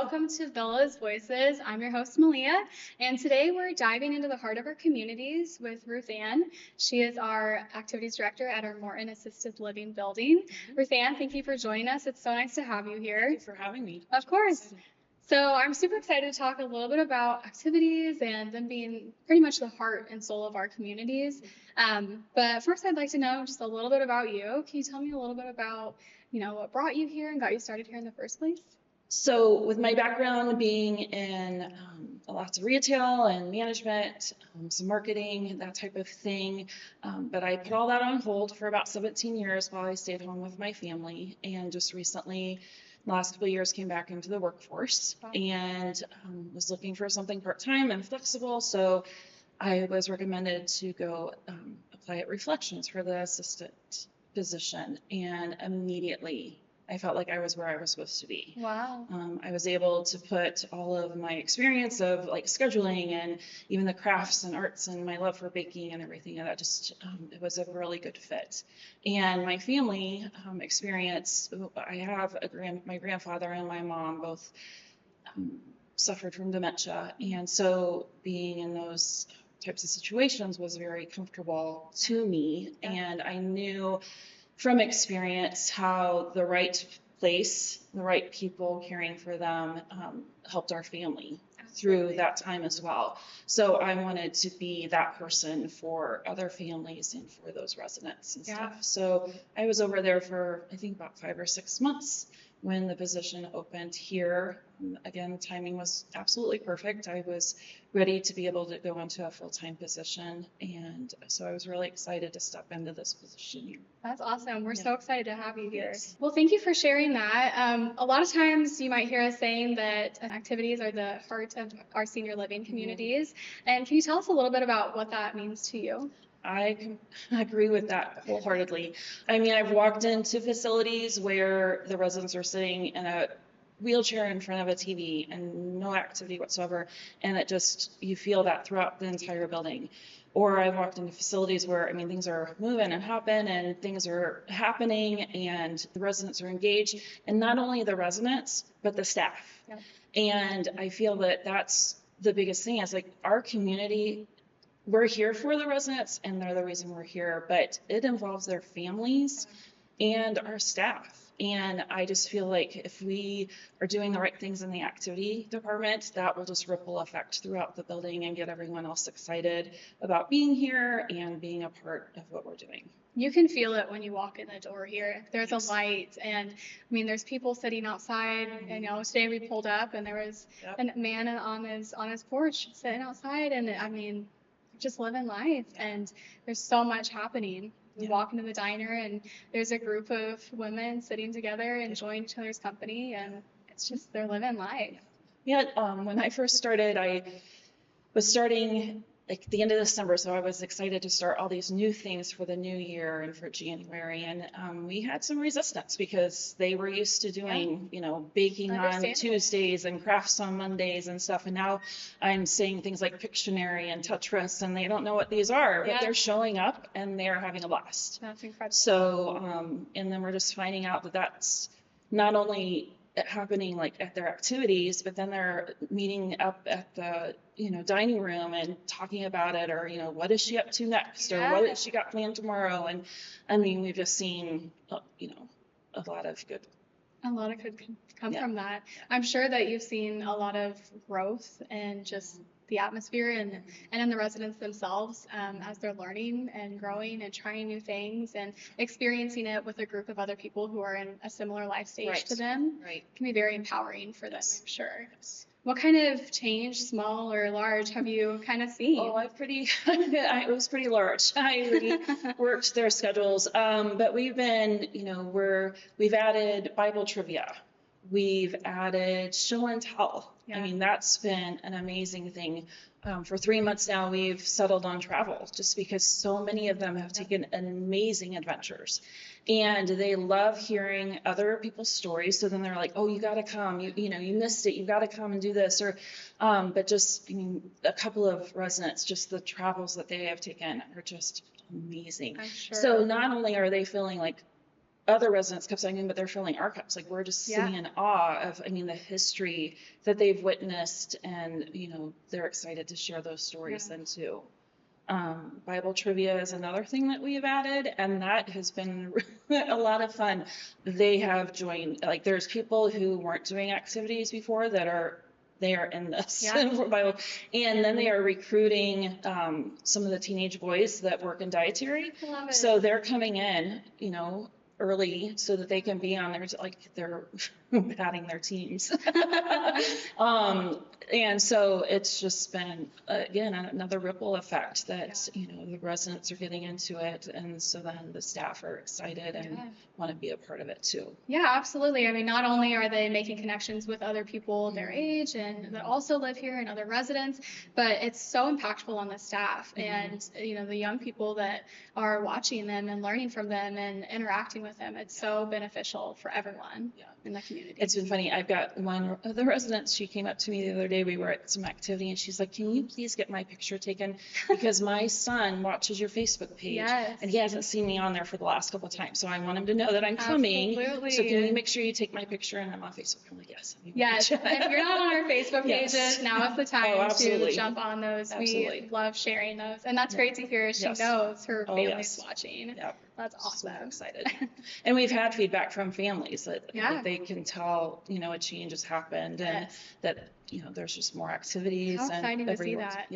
welcome to Bella's Voices. I'm your host, Malia, and today we're diving into the heart of our communities with RuthAnn. She is our activities director at our Morton Assisted Living building. RuthAnn, thank you for joining us. It's so nice to have you here. Thank you for having me. Of course. So I'm super excited to talk a little bit about activities and them being pretty much the heart and soul of our communities. But first, I'd like to know just a little bit about you. Can you tell me a little bit about, what brought you here and got you started here in the first place? So with my background being in lots of retail and management, some marketing, that type of thing, but I put all that on hold for about 17 years while I stayed home with my family, and just recently, last couple of years, came back into the workforce and was looking for something part-time and flexible. So I was recommended to go apply at Reflections for the assistant position, and immediately I felt like I was where I was supposed to be. Wow. I was able to put all of my experience of like scheduling and even the crafts and arts and my love for baking and everything, and that just it was a really good fit. And my family experience, I have my grandfather and my mom both suffered from dementia, and so being in those types of situations was very comfortable to me, and I knew from experience how the right place, the right people caring for them helped our family through that time as well. So I wanted to be that person for other families and for those residents and stuff. So I was over there for, I think, about 5 or 6 months when the position opened here. Again, the timing was absolutely perfect. I was ready to be able to go into a full-time position, and so I was really excited to step into this position here. That's awesome. We're so excited to have you here. Yes. Well, thank you for sharing that. A lot of times you might hear us saying that activities are the heart of our senior living communities. And can you tell us a little bit about what that means to you? I can agree with that wholeheartedly. I mean, I've walked into facilities where the residents are sitting in a wheelchair in front of a TV and no activity whatsoever, and you feel that throughout the entire building. Or I've walked into facilities where, I mean, things are moving and hopping and things are happening and the residents are engaged, and not only the residents, but the staff. Yeah. And I feel that that's the biggest thing. It's like our community, we're here for the residents and they're the reason we're here, but it involves their families and our staff. And I just feel like if we are doing the right things in the activity department, that will just ripple effect throughout the building and get everyone else excited about being here and being a part of what we're doing. You can feel it when you walk in the door here. There's a light, and I mean, there's people sitting outside. And today we pulled up, and there was a man on his porch sitting outside, and I mean, just living life, and there's so much happening. We walk into the diner, and there's a group of women sitting together, enjoying each other's company, and it's just they're living life. Yeah. When I first started, I was starting like the end of December, so I was excited to start all these new things for the new year and for January, and we had some resistance because they were used to doing, baking on Tuesdays and crafts on Mondays and stuff, and now I'm saying things like Pictionary and Tetris, and they don't know what these are, but they're showing up and they're having a blast. That's incredible. So, and then we're just finding out that that's not only happening like at their activities, but then they're meeting up at the dining room and talking about it, or what is she up to next, or what has she got planned tomorrow. And I mean, we've just seen a lot of good come from that. I'm sure that you've seen a lot of growth and just the atmosphere and in the residents themselves as they're learning and growing and trying new things and experiencing it with a group of other people who are in a similar life stage to them. Right. Can be very empowering for them, I'm sure. Yes. What kind of change, small or large, have you kind of seen? Oh, it was pretty large. I really worked their schedules, but we've been, we've added Bible trivia. We've added show and tell. Yeah. I mean, that's been an amazing thing. For 3 months now, we've settled on travel just because so many of them have taken amazing adventures, and they love hearing other people's stories. So then they're like, "Oh, you got to come. You missed it. You got to come and do this." Or, but just a couple of residents, just the travels that they have taken are just amazing. I'm sure. So not only are they feeling like other residents kept saying, but they're filling our cups. Like, we're just sitting in awe of, I mean, the history that they've witnessed, and, you know, they're excited to share those stories then too. Bible trivia is another thing that we've added, and that has been a lot of fun. They have joined, like, there's people who weren't doing activities before that are in this Bible, and then they are recruiting some of the teenage boys that work in dietary. So they're coming in, you know, early so that they can be on their, like, they're padding their teams. And so it's just been, again, another ripple effect that, you know, the residents are getting into it. And so then the staff are excited and want to be a part of it too. Yeah, absolutely. I mean, not only are they making connections with other people their age and that also live here and other residents, but it's so impactful on the staff and, you know, the young people that are watching them and learning from them and interacting with them. It's so beneficial for everyone in the community. It's been funny. I've got one of the residents, she came up to me the other day, we were at some activity, and she's like, can you please get my picture taken? Because my son watches your Facebook page, and he hasn't seen me on there for the last couple of times. So I want him to know that I'm coming. Absolutely. So can you make sure you take my picture? And I'm on Facebook. I'm like, yes. Yes. If you're not on our Facebook pages, now is the time to jump on those. We love sharing those. And that's great to hear. She knows her family's watching. Yep. That's awesome. So excited. And we've had feedback from families that they can tell, you know, a change has happened and that, you know, there's just more activities. How exciting to see that.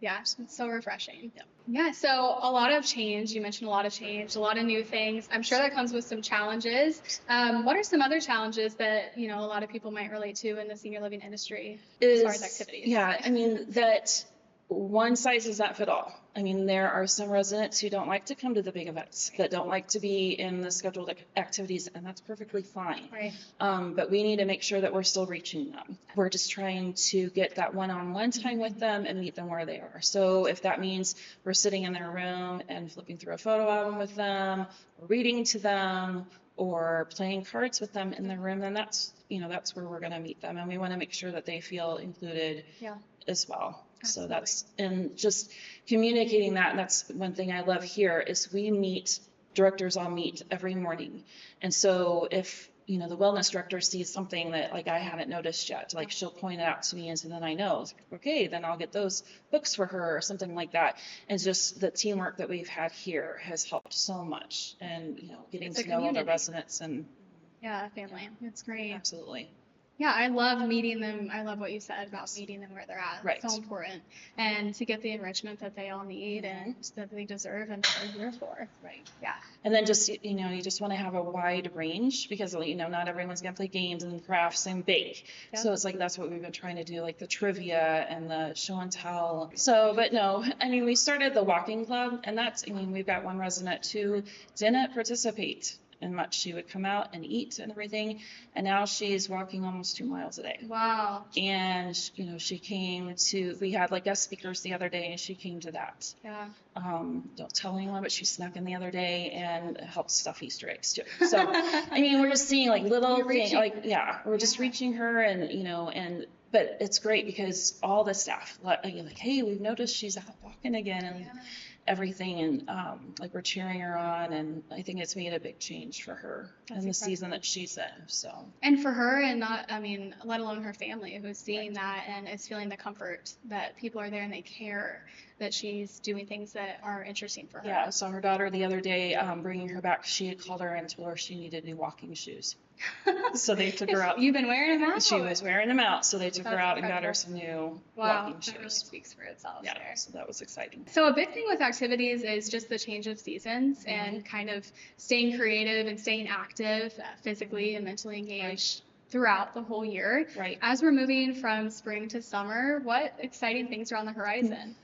Yeah, it's so refreshing. Yeah, so a lot of change. You mentioned a lot of change, a lot of new things. I'm sure that comes with some challenges. What are some other challenges that, you know, a lot of people might relate to in the senior living industry as far as activities? Yeah, I mean, that one size does not fit all. I mean, there are some residents who don't like to come to the big events, that don't like to be in the scheduled activities, and that's perfectly fine. Right. But we need to make sure that we're still reaching them. We're just trying to get that one-on-one time with them and meet them where they are. So if that means we're sitting in their room and flipping through a photo album with them, or reading to them, or playing cards with them in their room, then that's, you know, that's where we're going to meet them. And we want to make sure that they feel included as well. Absolutely. So that's, and just communicating that, and that's one thing I love here is directors all meet every morning. And so if, you know, the wellness director sees something that, like, I haven't noticed yet, like, she'll point it out to me, and so then I know, okay, then I'll get those books for her or something like that. And just the teamwork that we've had here has helped so much, and, you know, getting to know all the residents and family. It's great. Absolutely. Yeah, I love meeting them. I love what you said about meeting them where they're at. Right. It's so important. And to get the enrichment that they all need and that they deserve and are here for. Right. Yeah. And then just, you know, you just want to have a wide range because, you know, not everyone's going to play games and crafts and bake. Yep. So it's like, that's what we've been trying to do, like the trivia and the show and tell. So, but no, I mean, we started the walking club, and that's, I mean, we've got one resident who didn't participate in much. She would come out and eat and everything, and now she's walking almost 2 miles a day. Wow. And, you know, she came to, we had like guest speakers the other day, and she came to that. Yeah. Don't tell anyone, but she snuck in the other day and helped stuff Easter eggs too. So, I mean, we're just seeing like little things, like, we're just reaching her, and, you know, but it's great because all the staff, like, hey, we've noticed she's out walking again, and everything, and like, we're cheering her on, and I think it's made a big change for her in the season that she's in. So, and for her, and not, I mean, let alone her family, who's seeing that and is feeling the comfort that people are there and they care that she's doing things that are interesting for her. Yeah, I saw her daughter the other day, bringing her back. She had called her and told her she needed new walking shoes. So they took her out. You've been wearing them out? She was wearing them out, so they took her out and got her some new walking shoes. That really speaks for itself. Yeah, so that was exciting. So a big thing with activities is just the change of seasons and kind of staying creative and staying active, physically and mentally engaged throughout the whole year. Right. As we're moving from spring to summer, what exciting things are on the horizon?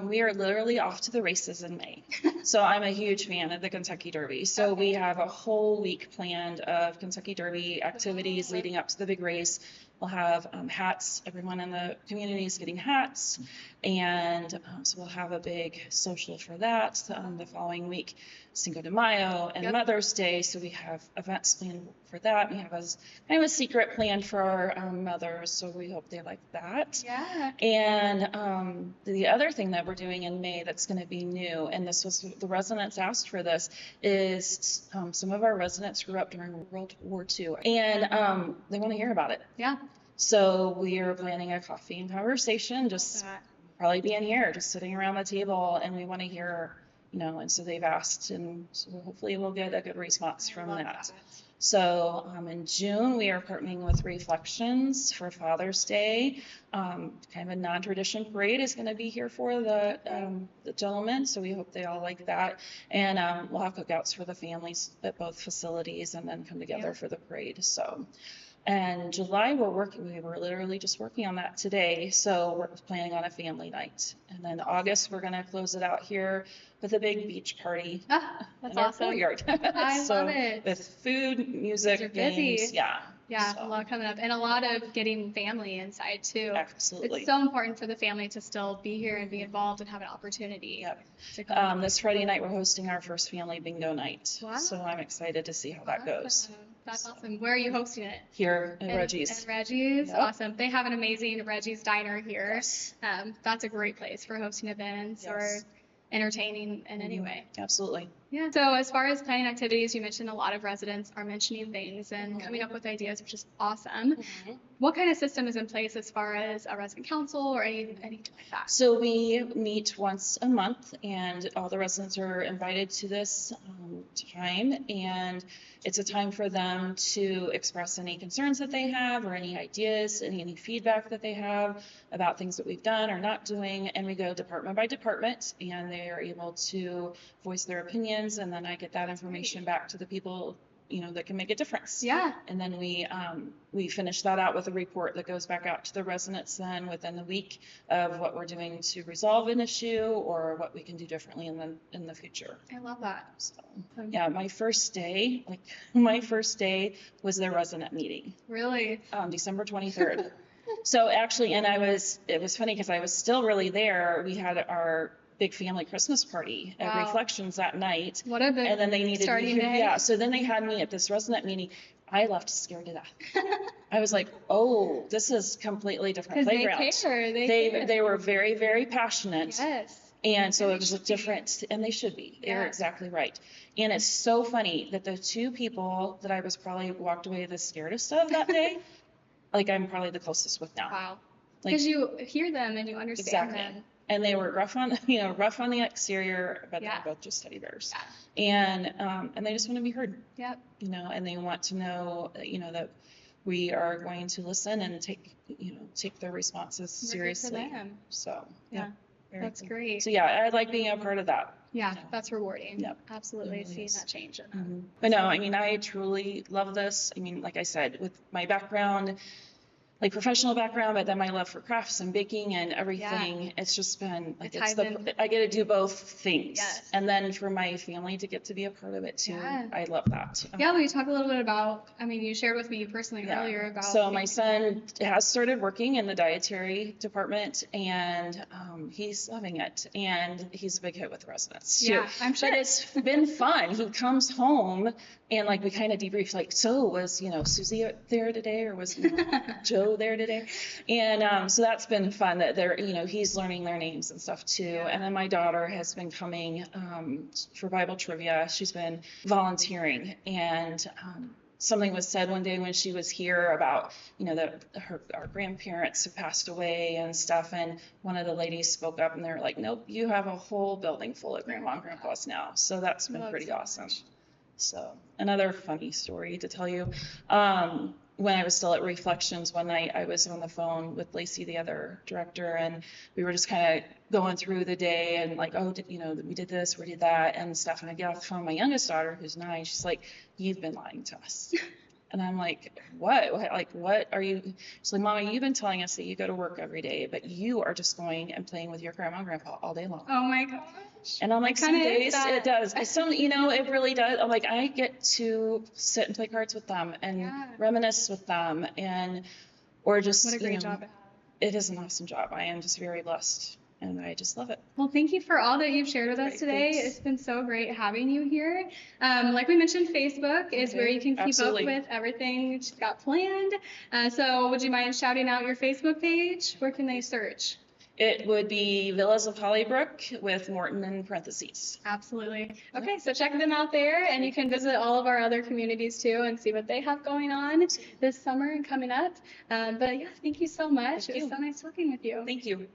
We are literally off to the races in May. So I'm a huge fan of the Kentucky Derby. So we have a whole week planned of Kentucky Derby activities leading up to the big race. we'll have hats. Everyone in the community is getting hats. And so we'll have a big social for that the following week. Cinco de Mayo and Mother's Day. So we have events planned for that. We have kind of a secret plan for our mothers. So we hope they like that. Yeah. And the other thing that we're doing in May that's going to be new, and this was the residents asked for this, is some of our residents grew up during World War II, and they want to hear about it. Yeah. So we are planning a coffee and conversation, just probably being here, just sitting around the table, and we want to hear, and so they've asked, and so hopefully we'll get a good response from that. So in June, we are partnering with Reflections for Father's Day. Kind of a non-tradition parade is going to be here for the gentlemen, so we hope they all like that. And we'll have cookouts for the families at both facilities and then come together for the parade. So. And July, we were literally just working on that today. So we're planning on a family night. And then August, we're going to close it out here with a big beach party. That's in our awesome. courtyard. I love it. With food, music, games. Busy. Yeah. Yeah, so. A lot coming up, and a lot of getting family inside too. Absolutely. It's so important for the family to still be here and be involved and have an opportunity. Yep. This Friday night, we're hosting our first family bingo night. Wow. So I'm excited to see how that goes. That's awesome. Where are you hosting it? Here at Reggie's. At Reggie's. Yep. Awesome. They have an amazing Reggie's diner here. Yes. That's a great place for hosting events or entertaining in any way. Absolutely. Yeah. So as far as planning activities, you mentioned a lot of residents are mentioning things and coming up with ideas, which is awesome. What kind of system is in place as far as a resident council or anything like that? So we meet once a month, and all the residents are invited to this time, and it's a time for them to express any concerns that they have or any ideas, any feedback that they have about things that we've done or not doing, and we go department by department, and they are able to voice their opinions, and then I get that information back to the people that can make a difference. Yeah. And then we finish that out with a report that goes back out to the residents then within the week of what we're doing to resolve an issue or what we can do differently in the future. I love that. So yeah, my first day was the resident meeting. Really? December 23rd. So actually, and it was funny because I was still really there. We had our big family Christmas party at Reflections that night. What a big and then they needed starting me. day. Yeah, so then they had me at this resident meeting. I left scared to death. I was like, oh, this is completely different playground. They were very, very passionate. Yes. And so it was a different, and they should be. They're exactly right. And it's so funny that the two people that I was probably walked away the scaredest of that day, like I'm probably the closest with now. Wow. Because you hear them and you understand them. And they were rough on the exterior, but they're both just teddy bears. Yeah. And they just want to be heard. Yep. And they want to know, that we are going to listen and take their responses seriously. So yeah. That's great. So yeah, I like being a part of that. Yeah, that's rewarding. Yep. Absolutely, really seeing that change. But no, I truly love this. Like I said, with my background, like professional background, but then my love for crafts and baking and everything, it's just been like I get to do both things. Yes. And then for my family to get to be a part of it too. I love that. Yeah, will you talk a little bit about, you shared with me personally earlier about. So my son has started working in the dietary department, and he's loving it, and he's a big hit with residents too. Yeah, I'm sure. But it's been fun. He comes home and we kind of debrief, so was Susie there today, or was Joe there today? And so that's been fun that they're he's learning their names and stuff too. And then my daughter has been coming for Bible trivia. She's been volunteering, and something was said one day when she was here about that our grandparents have passed away and stuff, and one of the ladies spoke up and they were like, nope, you have a whole building full of grandma and grandpas now. So that's been pretty awesome. So another funny story to tell you. When I was still at Reflections one night, I was on the phone with Lacey, the other director, and we were just kind of going through the day and we did this, we did that and stuff. And I get off the phone, my youngest daughter, who's 9, she's like, you've been lying to us. And I'm like, what? What are you? She's like, Mama, you've been telling us that you go to work every day, but you are just going and playing with your grandma and grandpa all day long. Oh my gosh. And I'm like, some days it does. Some, it really does. I'm like, I get to sit and play cards with them and reminisce with them, or just, What a great job to have. it is an awesome job. I am just very blessed, and I just love it. Well, thank you for all that you've shared with us Great, today. thanks. It's been so great having you here. Like we mentioned, Facebook is where you can keep Absolutely. up with everything you've got planned. So would you mind shouting out your Facebook page? Where can they search? It would be Villas of Hollybrook with Morton in parentheses. Absolutely. Okay, so check them out there, and you can visit all of our other communities too and see what they have going on this summer and coming up. But yeah, thank you so much. Thank It was you. so nice working with you. Thank you.